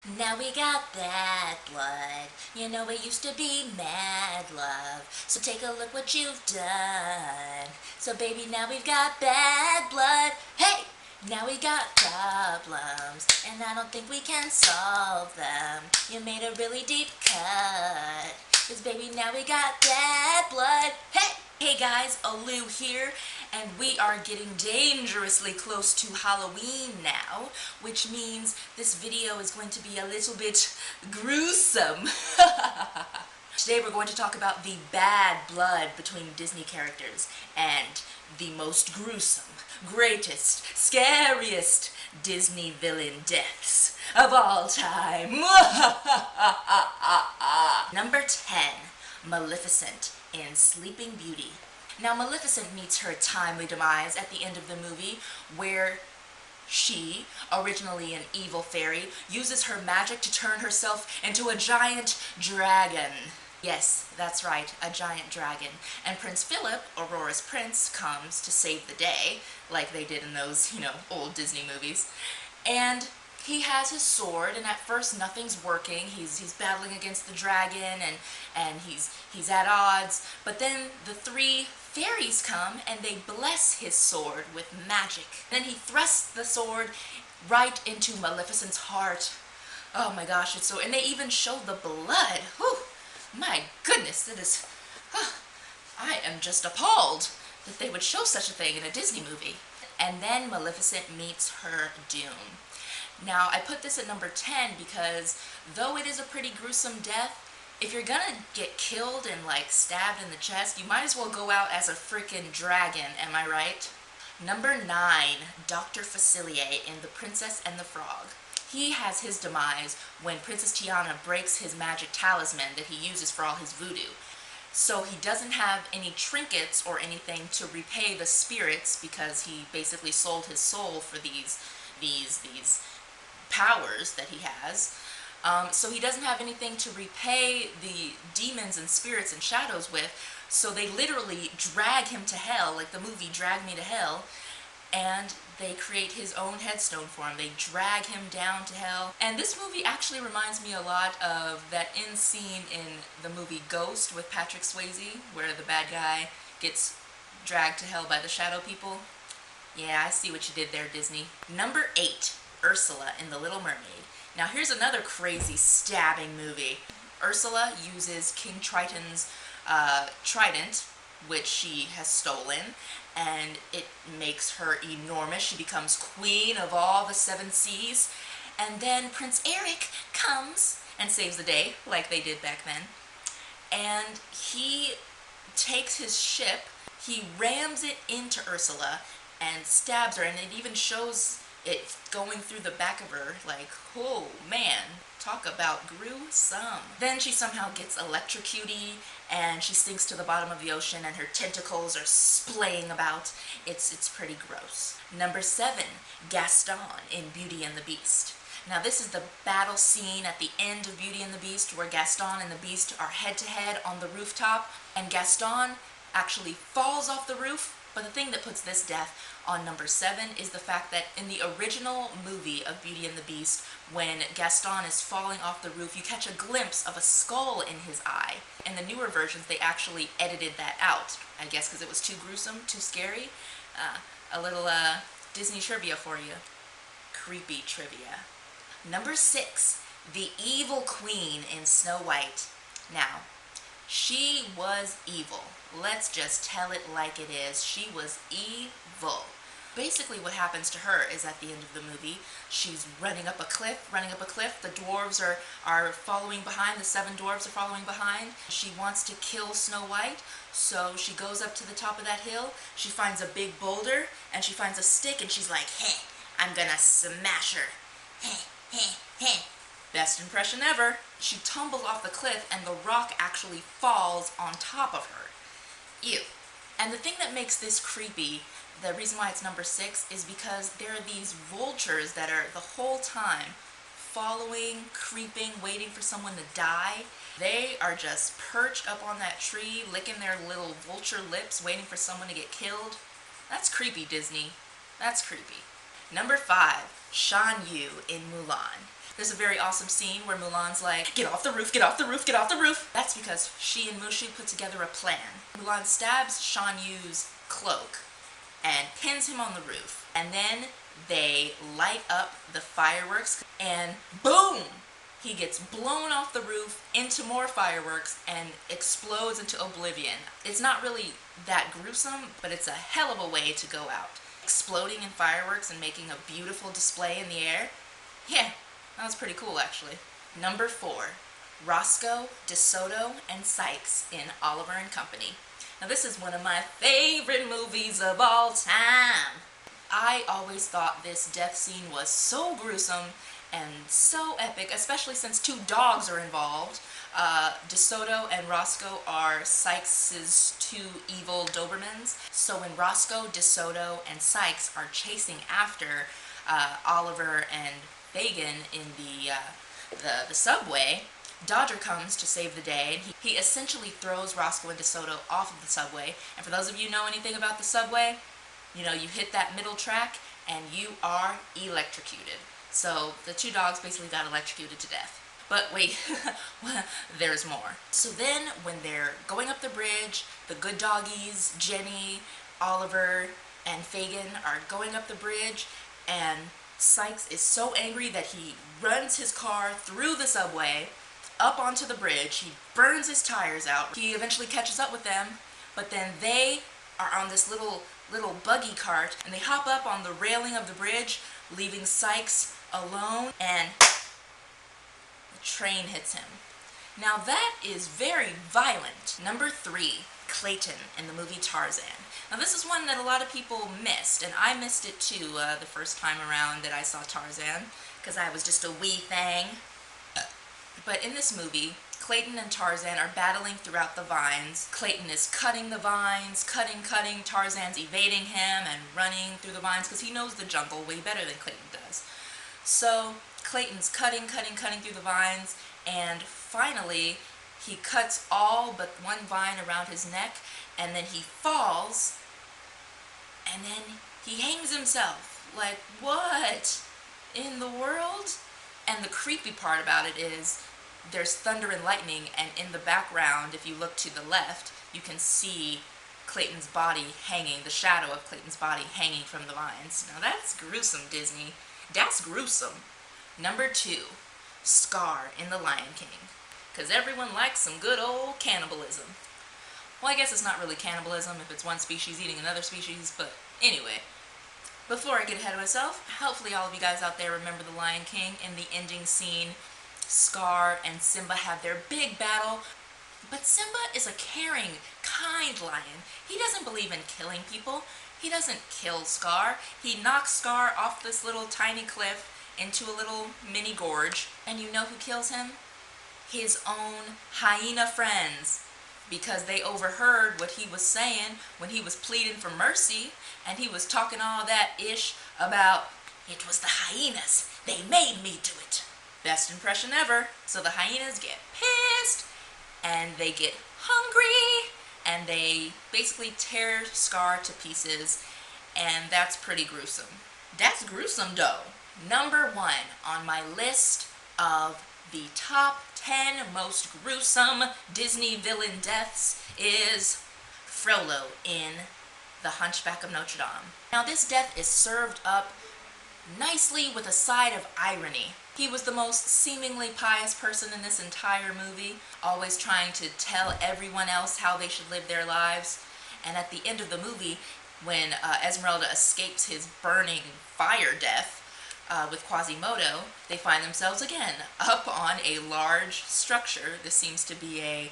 Now we got bad blood. You know it used to be mad love. So take a look what you've done. So baby, now we've got bad blood. Hey! Now we got problems, and I don't think we can solve them. You made a really deep cut. 'Cause baby, now we got bad blood. Hey! Hey guys, Aleu here, and we are getting dangerously close to Halloween now, which means this video is going to be a little bit gruesome. Today we're going to talk about the bad blood between Disney characters and the most gruesome, greatest, scariest Disney villain deaths of all time. Number 10, Maleficent in Sleeping Beauty. Now Maleficent meets her timely demise at the end of the movie, where she, originally an evil fairy, uses her magic to turn herself into a giant dragon. Yes, that's right, a giant dragon. And Prince Philip, Aurora's prince, comes to save the day, like they did in those, old Disney movies. And he has his sword, and at first nothing's working. He's battling against the dragon, and he's at odds. But then the three fairies come, and they bless his sword with magic. Then he thrusts the sword right into Maleficent's heart. Oh my gosh, it's so... And they even show the blood. Whew! My goodness, it is... I am just appalled that they would show such a thing in a Disney movie. And then Maleficent meets her doom. Now, I put this at number 10 because though it is a pretty gruesome death, if you're gonna get killed and stabbed in the chest, you might as well go out as a freaking dragon, am I right? Number 9, Dr. Facilier in The Princess and the Frog. He has his demise when Princess Tiana breaks his magic talisman that he uses for all his voodoo. So he doesn't have any trinkets or anything to repay the spirits because he basically sold his soul for these powers that he has. So he doesn't have anything to repay the demons and spirits and shadows with, so they literally drag him to hell, like the movie Drag Me to Hell, and they create his own headstone for him. They drag him down to hell. And this movie actually reminds me a lot of that end scene in the movie Ghost with Patrick Swayze, where the bad guy gets dragged to hell by the shadow people. Yeah, I see what you did there, Disney. Number 8, Ursula in The Little Mermaid. Now here's another crazy stabbing movie. Ursula uses King Triton's trident, which she has stolen, and it makes her enormous. She becomes queen of all the 7 seas. And then Prince Eric comes and saves the day, like they did back then. And he takes his ship, he rams it into Ursula and stabs her, and it even shows it going through the back of her, oh man, talk about gruesome. Then she somehow gets electrocuted, and she sinks to the bottom of the ocean, and her tentacles are splaying about. It's pretty gross. Number 7, Gaston in Beauty and the Beast. Now this is the battle scene at the end of Beauty and the Beast, where Gaston and the Beast are head-to-head on the rooftop, and Gaston actually falls off the roof. But the thing that puts this death on number 7 is the fact that in the original movie of Beauty and the Beast, when Gaston is falling off the roof, you catch a glimpse of a skull in his eye. In the newer versions, they actually edited that out, I guess because it was too gruesome, too scary. A little Disney trivia for you. Creepy trivia. Number 6, the evil queen in Snow White. Now, she was evil. Let's just tell it like it is. She was evil. Basically what happens to her is at the end of the movie, she's running up a cliff. The dwarves are following behind, the 7 dwarves are following behind. She wants to kill Snow White, so she goes up to the top of that hill. She finds a big boulder, and she finds a stick, and she's like, hey, I'm gonna smash her. Hey, hey, hey. Best impression ever. She tumbles off the cliff, and the rock actually falls on top of her. Ew. And the thing that makes this creepy, the reason why it's number 6, is because there are these vultures that are the whole time following, creeping, waiting for someone to die. They are just perched up on that tree, licking their little vulture lips, waiting for someone to get killed. That's creepy, Disney. That's creepy. Number 5, Shan Yu in Mulan. There's a very awesome scene where Mulan's like, get off the roof, get off the roof, get off the roof. That's because she and Mushu put together a plan. Mulan stabs Shan Yu's cloak and pins him on the roof. And then they light up the fireworks and boom! He gets blown off the roof into more fireworks and explodes into oblivion. It's not really that gruesome, but it's a hell of a way to go out. Exploding in fireworks and making a beautiful display in the air. Yeah, that was pretty cool actually. Number 4, Roscoe, DeSoto, and Sykes in Oliver and Company. Now this is one of my favorite movies of all time. I always thought this death scene was so gruesome and so epic, especially since 2 dogs are involved. DeSoto and Roscoe are Sykes' 2 evil Dobermans. So when Roscoe, DeSoto, and Sykes are chasing after Oliver and Fagin in the subway, Dodger comes to save the day, and he essentially throws Roscoe and DeSoto off of the subway. And for those of you who know anything about the subway, you know, you hit that middle track and you are electrocuted. So the 2 dogs basically got electrocuted to death. But wait, there's more. So then when they're going up the bridge, the good doggies, Jenny, Oliver, and Fagin are going up the bridge, and Sykes is so angry that he runs his car through the subway, up onto the bridge. He burns his tires out. He eventually catches up with them, but then they are on this little buggy cart, and they hop up on the railing of the bridge, leaving Sykes alone, and the train hits him. Now that is very violent. Number 3, Clayton in the movie Tarzan. Now this is one that a lot of people missed, and I missed it too the first time around that I saw Tarzan, because I was just a wee thing. But in this movie, Clayton and Tarzan are battling throughout the vines. Clayton is cutting the vines, cutting. Tarzan's evading him and running through the vines because he knows the jungle way better than Clayton does. So Clayton's cutting through the vines, and finally he cuts all but one vine around his neck, and then he falls, and then he hangs himself. Like, what in the world? And the creepy part about it is there's thunder and lightning, and in the background, if you look to the left, you can see Clayton's body hanging, the shadow of Clayton's body hanging from the vines. Now that's gruesome, Disney. That's gruesome. Number 2, Scar in The Lion King. Because everyone likes some good old cannibalism. Well, I guess it's not really cannibalism if it's one species eating another species, but anyway. Before I get ahead of myself, hopefully all of you guys out there remember The Lion King. In the ending scene, Scar and Simba have their big battle. But Simba is a caring, kind lion. He doesn't believe in killing people. He doesn't kill Scar. He knocks Scar off this little tiny cliff into a little mini gorge. And you know who kills him? His own hyena friends. Because they overheard what he was saying when he was pleading for mercy, and he was talking all that ish about, it was the hyenas, they made me do it. Best impression ever. So the hyenas get pissed, and they get hungry, and they basically tear Scar to pieces, and that's pretty gruesome. That's gruesome though. Number 1 on my list of the top 10 most gruesome Disney villain deaths is Frollo in The Hunchback of Notre Dame. Now this death is served up nicely with a side of irony. He was the most seemingly pious person in this entire movie, always trying to tell everyone else how they should live their lives. And at the end of the movie, when Esmeralda escapes his burning fire death, with Quasimodo, they find themselves again up on a large structure. This seems to be a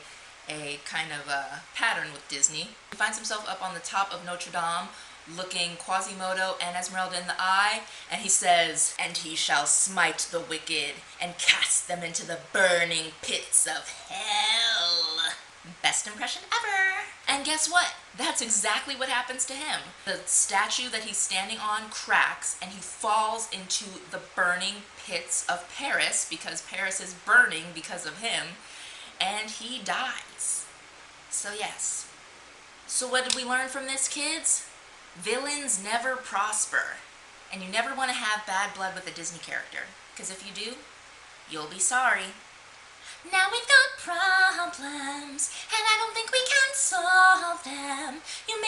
kind of a pattern with Disney. He finds himself up on the top of Notre Dame, looking Quasimodo and Esmeralda in the eye, and he says, "And he shall smite the wicked and cast them into the burning pits of hell." Best impression ever! And guess what? That's exactly what happens to him. The statue that he's standing on cracks, and he falls into the burning pits of Paris, because Paris is burning because of him, and he dies. So yes. So what did we learn from this, kids? Villains never prosper. And you never want to have bad blood with a Disney character, because if you do, You'll be sorry. Now we've got problems, and I don't think we can solve them. You